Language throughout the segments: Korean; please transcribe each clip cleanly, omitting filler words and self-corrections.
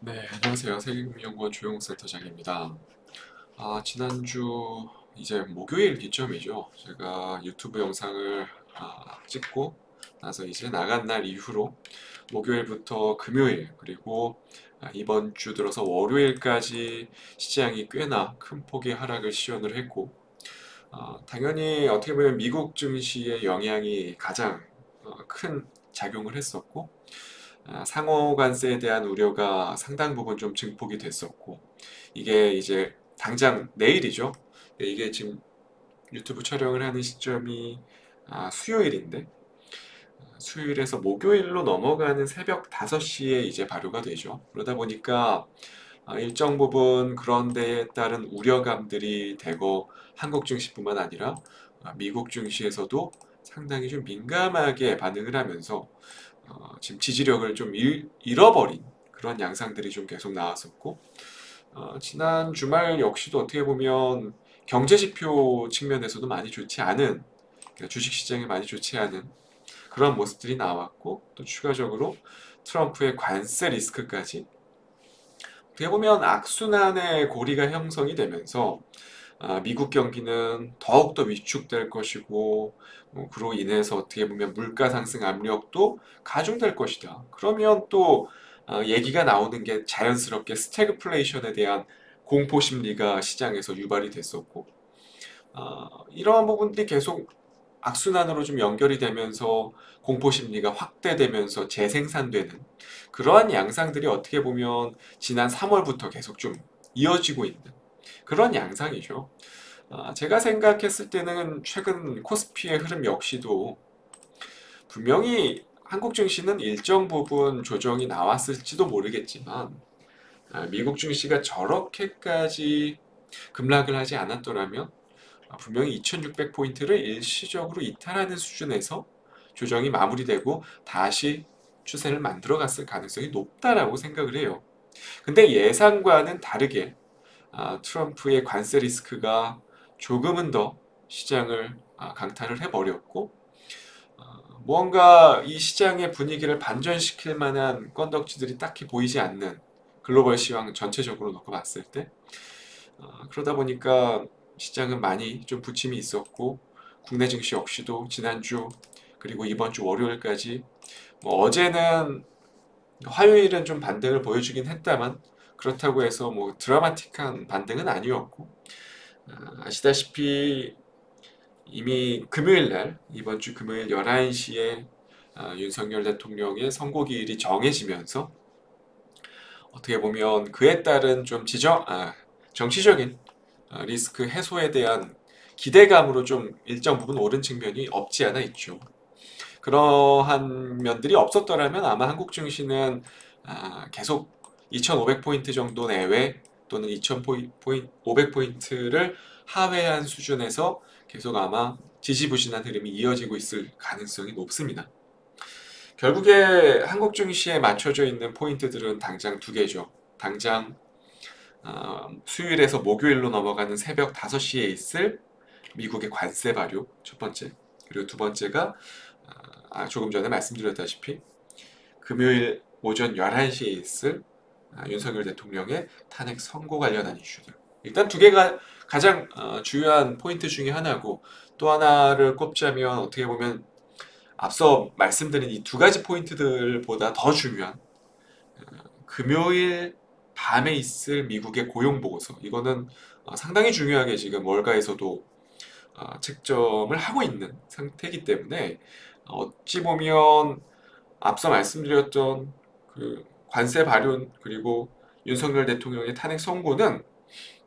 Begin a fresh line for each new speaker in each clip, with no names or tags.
네, 안녕하세요. 세금연구원 조용센터장입니다. 지난주 이제 목요일 기점이죠. 제가 유튜브 영상을 찍고 나서 이제 나간 날 이후로 목요일부터 금요일 그리고 이번 주 들어서 월요일까지 시장이 꽤나 큰 폭의 하락을 시현을 했고 당연히 어떻게 보면 미국 증시의 영향이 가장 큰 작용을 했었고 상호 관세에 대한 우려가 상당 부분 좀 증폭이 됐었고 이게 이제 당장 내일이죠. 이게 지금 유튜브 촬영을 하는 시점이 수요일인데 수요일에서 목요일로 넘어가는 새벽 5시에 이제 발효가 되죠. 그러다 보니까 일정 부분 그런 데에 따른 우려감들이 대거 한국 증시뿐만 아니라 미국 증시에서도 상당히 좀 민감하게 반응을 하면서 지금 지지력을 좀 잃어버린 그런 양상들이 좀 계속 나왔었고 지난 주말 역시도 어떻게 보면 경제지표 측면에서도 많이 좋지 않은 그러니까 주식시장이 많이 좋지 않은 그런 모습들이 나왔고 또 추가적으로 트럼프의 관세 리스크까지 어떻게 보면 악순환의 고리가 형성이 되면서 미국 경기는 더욱더 위축될 것이고 그로 인해서 어떻게 보면 물가 상승 압력도 가중될 것이다. 그러면 또 얘기가 나오는 게 자연스럽게 스태그플레이션에 대한 공포 심리가 시장에서 유발이 됐었고 이러한 부분들이 계속 악순환으로 좀 연결이 되면서 공포 심리가 확대되면서 재생산되는 그러한 양상들이 어떻게 보면 지난 3월부터 계속 좀 이어지고 있는 그런 양상이죠. 제가 생각했을 때는 최근 코스피의 흐름 역시도 분명히 한국 증시는 일정 부분 조정이 나왔을지도 모르겠지만 미국 증시가 저렇게까지 급락을 하지 않았더라면 분명히 2600포인트를 일시적으로 이탈하는 수준에서 조정이 마무리되고 다시 추세를 만들어 갔을 가능성이 높다라고 생각을 해요. 근데 예상과는 다르게 트럼프의 관세 리스크가 조금은 더 시장을 강타를 해버렸고 무언가 이 시장의 분위기를 반전시킬 만한 건덕지들이 딱히 보이지 않는 글로벌 시황 전체적으로 놓고 봤을 때 그러다 보니까 시장은 많이 좀 부침이 있었고 국내 증시 역시도 지난주 그리고 이번 주 월요일까지 뭐 어제는 화요일은 좀 반등을 보여주긴 했다만 그렇다고 해서 뭐 드라마틱한 반등은 아니었고 아시다시피 이미 금요일 날 이번 주 금요일 11시에 윤석열 대통령의 선고기일이 정해지면서 어떻게 보면 그에 따른 좀 정치적인 리스크 해소에 대한 기대감으로 좀 일정 부분 오른 측면이 없지 않아 있죠. 그러한 면들이 없었더라면 아마 한국 증시는 계속 2,500포인트 정도 내외 또는 2,500포인트를 하회한 수준에서 계속 아마 지지부진한 흐름이 이어지고 있을 가능성이 높습니다. 결국에 한국 증시에 맞춰져 있는 포인트들은 당장 두 개죠. 당장 수요일에서 목요일로 넘어가는 새벽 5시에 있을 미국의 관세 발효 첫 번째. 그리고 두 번째가 조금 전에 말씀드렸다시피 금요일 오전 11시에 있을 윤석열 대통령의 탄핵 선고 관련한 이슈들. 일단 두 개가 가장 주요한 포인트 중에 하나고 또 하나를 꼽자면 어떻게 보면 앞서 말씀드린 이 두 가지 포인트들보다 더 중요한 금요일 밤에 있을 미국의 고용 보고서. 이거는 상당히 중요하게 지금 월가에서도 책정을 하고 있는 상태이기 때문에 어찌 보면 앞서 말씀드렸던 그 관세 발효 그리고 윤석열 대통령의 탄핵 선고는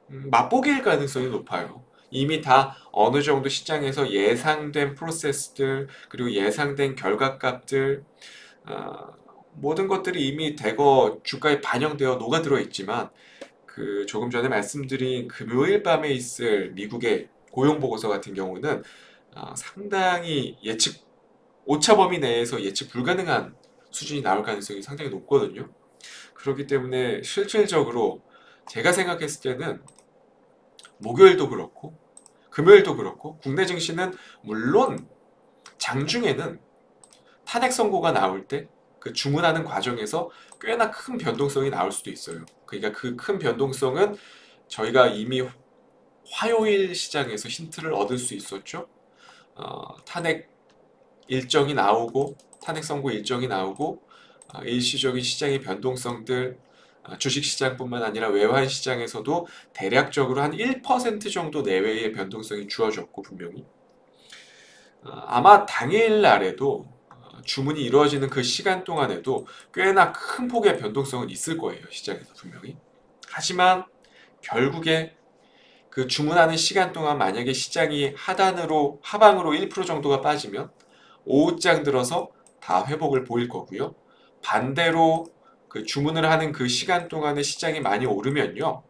맛보기일 가능성이 높아요. 이미 다 어느 정도 시장에서 예상된 프로세스들 그리고 예상된 결과값들 모든 것들이 이미 대거 주가에 반영되어 녹아들어 있지만 그 조금 전에 말씀드린 금요일 밤에 있을 미국의 고용 보고서 같은 경우는 상당히 오차 범위 내에서 예측 불가능한 수준이 나올 가능성이 상당히 높거든요. 그렇기 때문에 실질적으로 제가 생각했을 때는 목요일도 그렇고 금요일도 그렇고 국내 증시는 물론 장중에는 탄핵 선고가 나올 때 그 주문하는 과정에서 꽤나 큰 변동성이 나올 수도 있어요. 그러니까 그 큰 변동성은 저희가 이미 화요일 시장에서 힌트를 얻을 수 있었죠. 탄핵 일정이 나오고 탄핵 선고 일정이 나오고 일시적인 시장의 변동성들 주식시장뿐만 아니라 외환시장에서도 대략적으로 한 1% 정도 내외의 변동성이 주어졌고 분명히 아마 당일날에도 주문이 이루어지는 그 시간 동안에도 꽤나 큰 폭의 변동성은 있을 거예요. 시장에서 분명히. 하지만 결국에 그 주문하는 시간 동안 만약에 시장이 하방으로 1% 정도가 빠지면 오후장 들어서 다 회복을 보일 거고요. 반대로 그 주문을 하는 그 시간 동안에 시장이 많이 오르면요.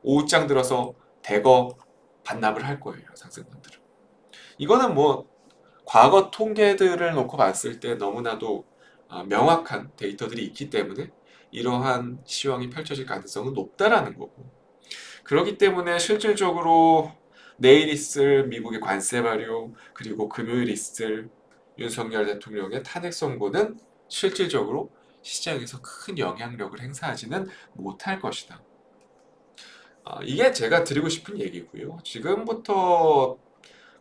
오후장 들어서 대거 반납을 할 거예요. 상승분들은. 이거는 뭐 과거 통계들을 놓고 봤을 때 너무나도 명확한 데이터들이 있기 때문에 이러한 시황이 펼쳐질 가능성은 높다라는 거고 그렇기 때문에 실질적으로 내일 있을 미국의 관세 발효 그리고 금요일 있을 윤석열 대통령의 탄핵 선고는 실질적으로 시장에서 큰 영향력을 행사하지는 못할 것이다. 이게 제가 드리고 싶은 얘기고요. 지금부터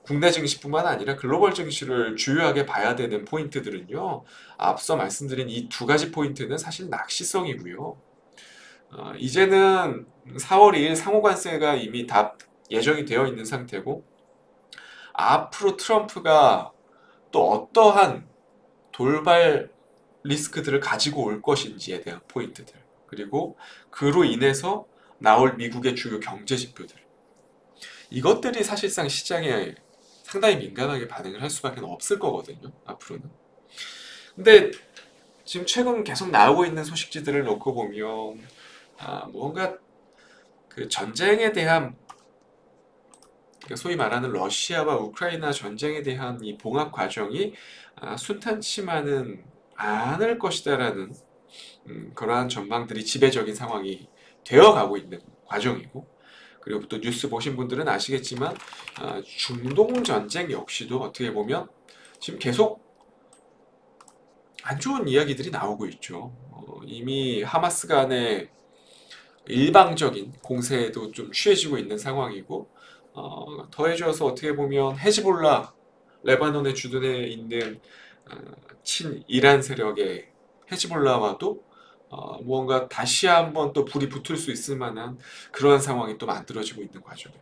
국내 증시뿐만 아니라 글로벌 증시를 주요하게 봐야 되는 포인트들은요. 앞서 말씀드린 이 두 가지 포인트는 사실 낚시성이고요. 이제는 4월 2일 상호관세가 이미 다 예정이 되어 있는 상태고 앞으로 트럼프가 또 어떠한 돌발 리스크들을 가지고 올 것인지에 대한 포인트들 그리고 그로 인해서 나올 미국의 주요 경제 지표들 이것들이 사실상 시장에 상당히 민감하게 반응을 할 수밖에 없을 거거든요. 앞으로는. 근데 지금 최근 계속 나오고 있는 소식지들을 놓고 보면 뭔가 그 전쟁에 대한 소위 말하는 러시아와 우크라이나 전쟁에 대한 이 봉합 과정이 순탄치만은 않을 것이다라는 그러한 전망들이 지배적인 상황이 되어가고 있는 과정이고 그리고 또 뉴스 보신 분들은 아시겠지만 중동 전쟁 역시도 어떻게 보면 지금 계속 안 좋은 이야기들이 나오고 있죠. 이미 하마스 간의 일방적인 공세에도 좀 취해지고 있는 상황이고 더해져서 어떻게 보면 헤즈볼라 레바논의 주둔에 있는 친 이란 세력의 헤즈볼라와도 무언가 다시 한번 또 불이 붙을 수 있을 만한 그러한 상황이 또 만들어지고 있는 과정이고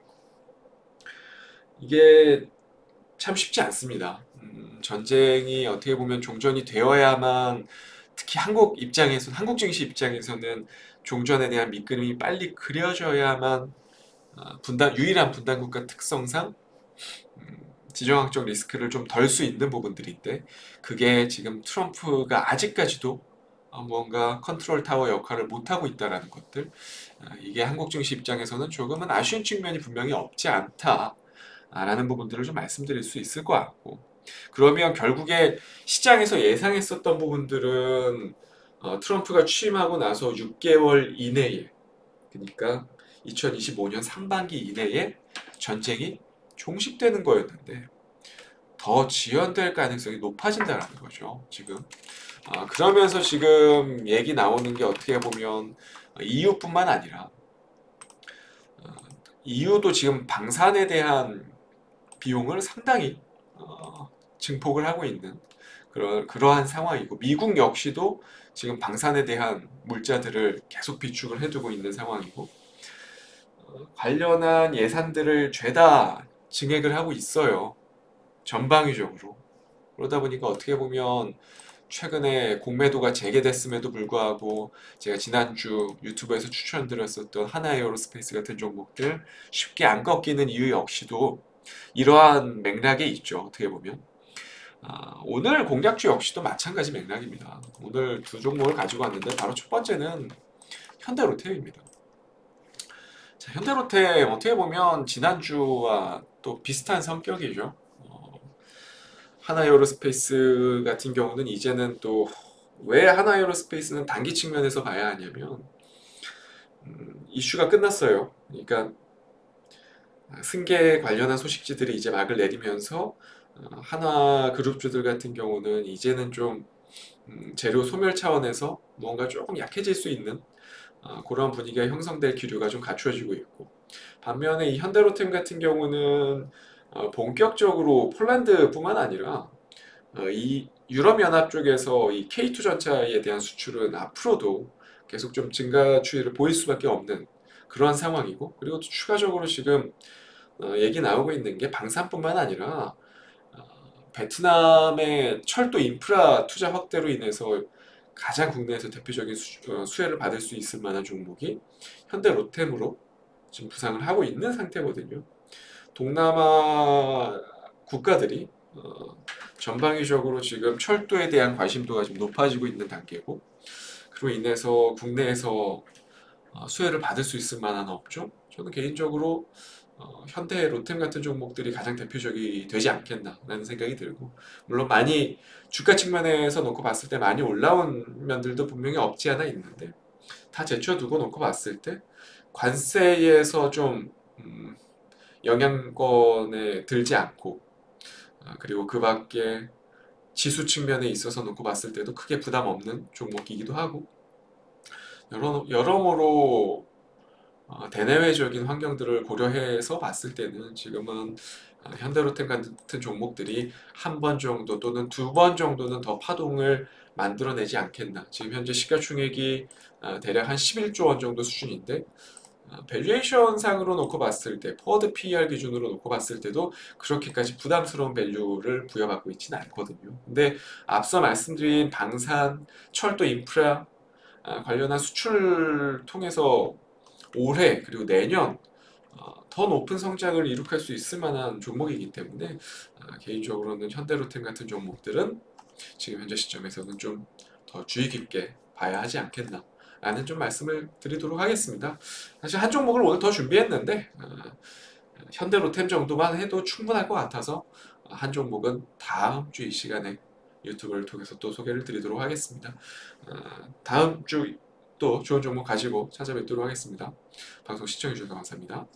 이게 참 쉽지 않습니다. 전쟁이 어떻게 보면 종전이 되어야만 특히 한국 증시 입장에서는 종전에 대한 밑그림이 빨리 그려져야만 유일한 분단국가 특성상 지정학적 리스크를 좀 덜 수 있는 부분들인데 그게 지금 트럼프가 아직까지도 뭔가 컨트롤 타워 역할을 못하고 있다는 것들 이게 한국 증시 입장에서는 조금은 아쉬운 측면이 분명히 없지 않다라는 부분들을 좀 말씀드릴 수 있을 것 같고 그러면 결국에 시장에서 예상했었던 부분들은 트럼프가 취임하고 나서 6개월 이내에 그러니까 2025년 상반기 이내에 전쟁이 종식되는 거였는데 더 지연될 가능성이 높아진다는 거죠. 지금 그러면서 지금 얘기 나오는 게 어떻게 보면 EU뿐만 아니라 EU도 지금 방산에 대한 비용을 상당히 증폭을 하고 있는 그러한 상황이고 미국 역시도 지금 방산에 대한 물자들을 계속 비축을 해두고 있는 상황이고 관련한 예산들을 죄다 증액을 하고 있어요. 전방위적으로. 그러다 보니까 어떻게 보면 최근에 공매도가 재개됐음에도 불구하고 제가 지난주 유튜브에서 추천드렸었던 하나에어로스페이스 같은 종목들 쉽게 안 꺾이는 이유 역시도 이러한 맥락에 있죠. 어떻게 보면 오늘 공략주 역시도 마찬가지 맥락입니다. 오늘 두 종목을 가지고 왔는데 바로 첫 번째는 현대로템입니다. 자, 현대로템 어떻게 보면 지난주와 또 비슷한 성격이죠. 하나에어로스페이스 같은 경우는 이제는 또 왜 하나에어로스페이스는 단기 측면에서 봐야 하냐면 이슈가 끝났어요. 그러니까 승계 관련한 소식지들이 이제 막을 내리면서 하나 그룹주들 같은 경우는 이제는 좀 재료 소멸 차원에서 뭔가 조금 약해질 수 있는 그런 분위기가 형성될 기류가 좀 갖춰지고 있고, 반면에 이 현대로템 같은 경우는 본격적으로 폴란드뿐만 아니라 이 유럽연합 쪽에서 이 K2 전차에 대한 수출은 앞으로도 계속 좀 증가 추이를 보일 수밖에 없는 그러한 상황이고, 그리고 또 추가적으로 지금 얘기 나오고 있는 게 방산뿐만 아니라 베트남의 철도 인프라 투자 확대로 인해서 가장 국내에서 대표적인 수혜를 받을 수 있을 만한 종목이 현대 로템으로 지금 부상을 하고 있는 상태거든요. 동남아 국가들이 전방위적으로 지금 철도에 대한 관심도가 좀 높아지고 있는 단계고, 그로 인해서 국내에서 수혜를 받을 수 있을 만한 업종? 저는 개인적으로 현대 로템 같은 종목들이 가장 대표적이 되지 않겠나라는 생각이 들고, 물론 많이 주가 측면에서 놓고 봤을 때 많이 올라온 면들도 분명히 없지 않아 있는데, 다 제쳐두고 놓고 봤을 때 관세에서 좀 영향권에 들지 않고, 그리고 그 밖에 지수 측면에 있어서 놓고 봤을 때도 크게 부담 없는 종목이기도 하고, 여러모로 대내외적인 환경들을 고려해서 봤을 때는 지금은 현대로템 같은 종목들이 한 번 정도 또는 두 번 정도는 더 파동을 만들어내지 않겠나. 지금 현재 시가총액이 대략 한 11조 원 정도 수준인데, 밸류에이션 상으로 놓고 봤을 때, 포워드 PER 기준으로 놓고 봤을 때도 그렇게까지 부담스러운 밸류를 부여받고 있지는 않거든요. 근데 앞서 말씀드린 방산, 철도 인프라 관련한 수출 통해서 올해 그리고 내년 더 높은 성장을 이룩할 수 있을 만한 종목이기 때문에 개인적으로는 현대로템 같은 종목들은 지금 현재 시점에서는 좀 더 주의 깊게 봐야 하지 않겠나 라는 좀 말씀을 드리도록 하겠습니다. 사실 한 종목을 오늘 더 준비했는데 현대로템 정도만 해도 충분할 것 같아서 한 종목은 다음 주 이 시간에 유튜브를 통해서 또 소개를 드리도록 하겠습니다. 다음 주 또 좋은 종목 가지고 찾아뵙도록 하겠습니다. 방송 시청해주셔서 감사합니다.